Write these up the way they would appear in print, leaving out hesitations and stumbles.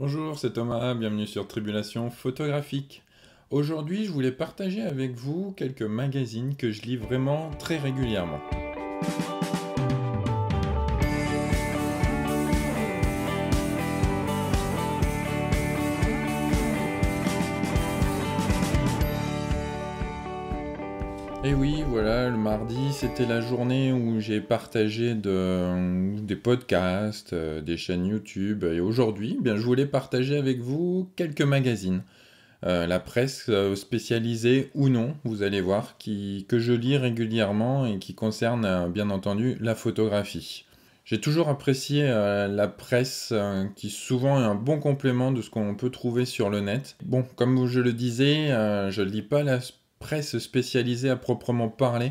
Bonjour, c'est Thomas, bienvenue sur Tribulation photographique. Aujourd'hui, je voulais partager avec vous quelques magazines que je lis vraiment très régulièrement. Et oui, voilà, le mardi, c'était la journée où j'ai partagé des podcasts, des chaînes YouTube. Et aujourd'hui, bien, je voulais partager avec vous quelques magazines. La presse spécialisée ou non, vous allez voir, que je lis régulièrement et qui concerne bien entendu la photographie. J'ai toujours apprécié la presse qui souvent est un bon complément de ce qu'on peut trouver sur le net. Bon, comme je le disais, je ne lis pas la presse spécialisée à proprement parler,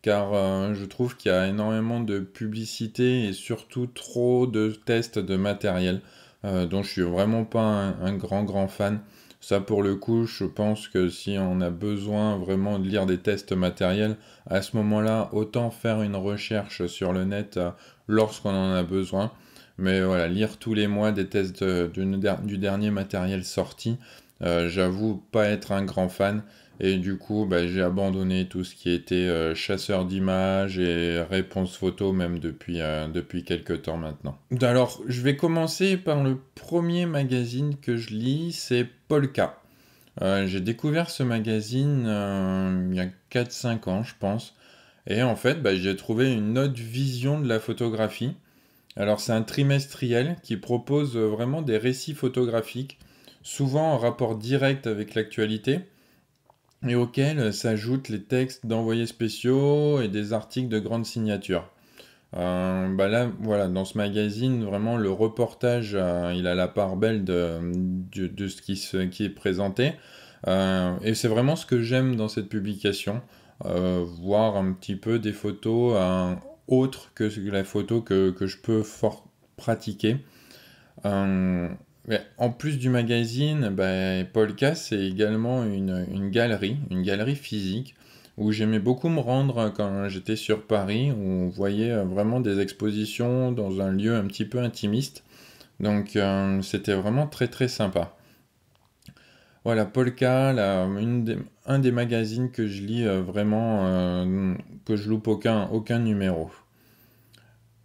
car je trouve qu'il y a énormément de publicité et surtout trop de tests de matériel, dont je suis vraiment pas un grand fan. Ça, pour le coup, je pense que si on a besoin vraiment de lire des tests matériels, à ce moment-là, autant faire une recherche sur le net lorsqu'on en a besoin. Mais voilà, lire tous les mois des tests du dernier matériel sorti, j'avoue pas être un grand fan. Et du coup, bah, j'ai abandonné tout ce qui était chasseur d'images et réponse photo, même depuis quelques temps maintenant. Alors, je vais commencer par le premier magazine que je lis, c'est Polka. J'ai découvert ce magazine il y a 4-5 ans, je pense. Et en fait, bah, j'ai trouvé une autre vision de la photographie. Alors, c'est un trimestriel qui propose vraiment des récits photographiques, souvent en rapport direct avec l'actualité et auxquels s'ajoutent les textes d'envoyés spéciaux et des articles de grande signature. Bah là, voilà, dans ce magazine, vraiment, le reportage, il a la part belle de ce qui est présenté. Et c'est vraiment ce que j'aime dans cette publication, voir un petit peu des photos autres que la photo que je peux fort pratiquer. Euh, mais en plus du magazine, bah, Polka, c'est également une galerie physique, où j'aimais beaucoup me rendre quand j'étais sur Paris, où on voyait vraiment des expositions dans un lieu un petit peu intimiste. Donc c'était vraiment très très sympa. Voilà, Polka, un des magazines que je lis vraiment, que je loupe aucun numéro.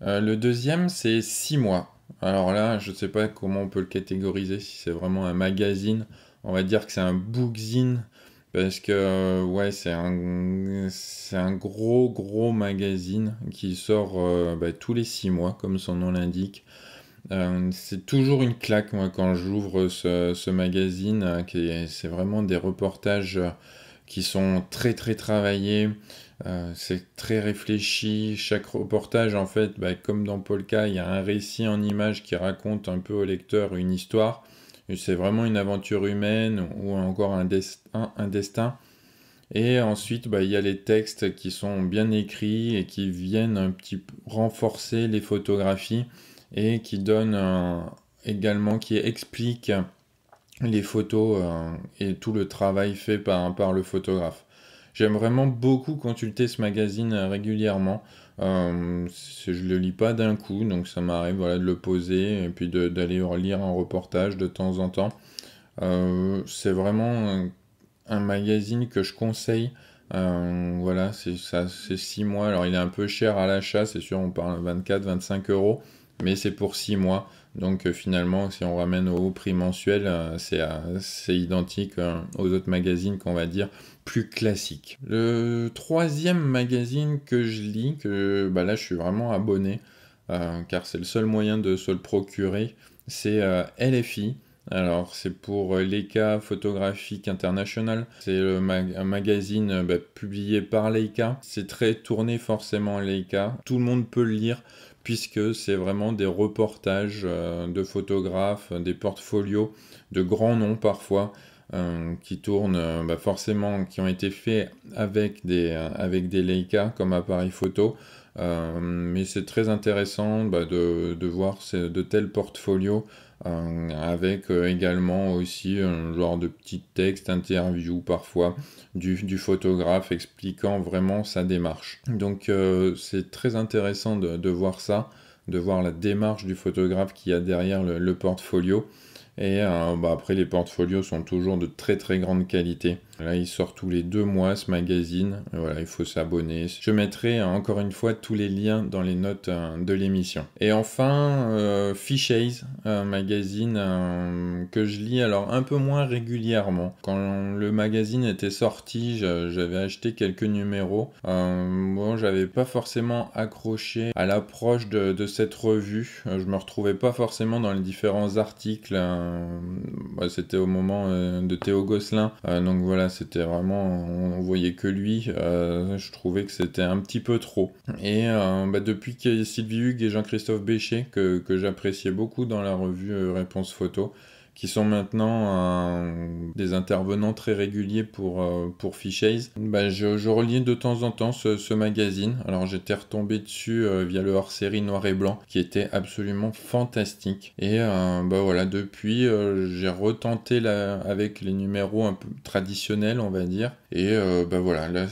Le deuxième, c'est 6 mois. Alors là, je ne sais pas comment on peut le catégoriser, si c'est vraiment un magazine. On va dire que c'est un bookzine, parce que ouais, c'est un gros magazine qui sort bah, tous les 6 mois, comme son nom l'indique. C'est toujours une claque, moi, quand j'ouvre ce magazine. C'est vraiment des reportages qui sont très très travaillés. C'est très réfléchi. Chaque reportage, en fait, bah, comme dans Polka, il y a un récit en images qui raconte un peu au lecteur une histoire. Et c'est vraiment une aventure humaine ou encore un destin. Et ensuite, bah, il y a les textes qui sont bien écrits et qui viennent un petit peu renforcer les photographies et qui donnent également, qui expliquent les photos et tout le travail fait par le photographe. J'aime vraiment beaucoup consulter ce magazine régulièrement. Je le lis pas d'un coup, donc ça m'arrive voilà, de le poser et puis d'aller lire un reportage de temps en temps. C'est vraiment un magazine que je conseille. Voilà, c'est 6 mois. Alors il est un peu cher à l'achat, c'est sûr, on parle 24-25 euros, mais c'est pour 6 mois. Donc finalement, si on ramène au prix mensuel, c'est identique aux autres magazines qu'on va dire plus classiques. Le troisième magazine que je lis, que bah là je suis vraiment abonné, car c'est le seul moyen de se le procurer, c'est LFI. Alors, c'est pour Leica Photographic International. C'est un magazine bah, publié par Leica. C'est très tourné forcément Leica. Tout le monde peut le lire puisque c'est vraiment des reportages de photographes, des portfolios de grands noms parfois qui tournent bah, forcément, qui ont été faits avec des Leica comme appareil photo. Mais c'est très intéressant bah, de voir de tels portfolios avec également aussi un genre de petit texte, interview parfois du photographe expliquant vraiment sa démarche. Donc c'est très intéressant de voir ça, de voir la démarche du photographe qu'il y a derrière le portfolio. Et après, les portfolios sont toujours de très très grande qualité. Là, il sort tous les 2 mois ce magazine. Voilà, il faut s'abonner. Je mettrai encore une fois tous les liens dans les notes de l'émission. Et enfin, Fishays, un magazine que je lis alors un peu moins régulièrement. Quand le magazine était sorti, j'avais acheté quelques numéros. Bon, j'avais pas forcément accroché à l'approche de cette revue. Je me retrouvais pas forcément dans les différents articles. C'était au moment de Théo Gosselin. Donc voilà, c'était vraiment, on voyait que lui. Je trouvais que c'était un petit peu trop. Et depuis qu'il y a Sylvie Hugues et Jean-Christophe Béchet, que j'appréciais beaucoup dans la revue Réponse Photo, qui sont maintenant des intervenants très réguliers pour Fishays. Je relis de temps en temps ce magazine. Alors j'étais retombé dessus via le hors-série Noir et Blanc, qui était absolument fantastique. Et voilà, depuis, j'ai retenté avec les numéros un peu traditionnels, on va dire. Et voilà, là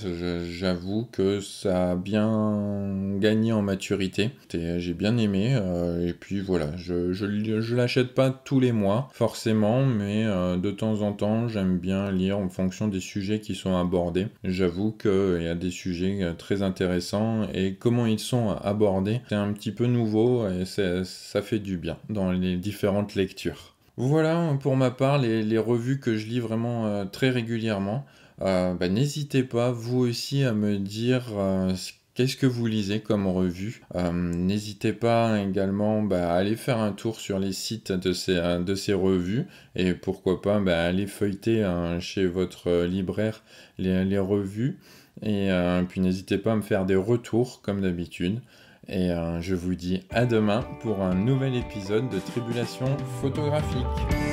j'avoue que ça a bien gagné en maturité. J'ai bien aimé. Et puis voilà, je l'achète pas tous les mois, forcément, mais de temps en temps, j'aime bien lire en fonction des sujets qui sont abordés. J'avoue qu'il y a des sujets très intéressants et comment ils sont abordés, c'est un petit peu nouveau et ça fait du bien dans les différentes lectures. Voilà pour ma part les revues que je lis vraiment très régulièrement. N'hésitez pas vous aussi à me dire qu'est-ce que vous lisez comme revue. N'hésitez pas également à aller faire un tour sur les sites de ces revues et pourquoi pas aller feuilleter chez votre libraire les revues. Et puis n'hésitez pas à me faire des retours comme d'habitude. Et je vous dis à demain pour un nouvel épisode de Tribulation photographique.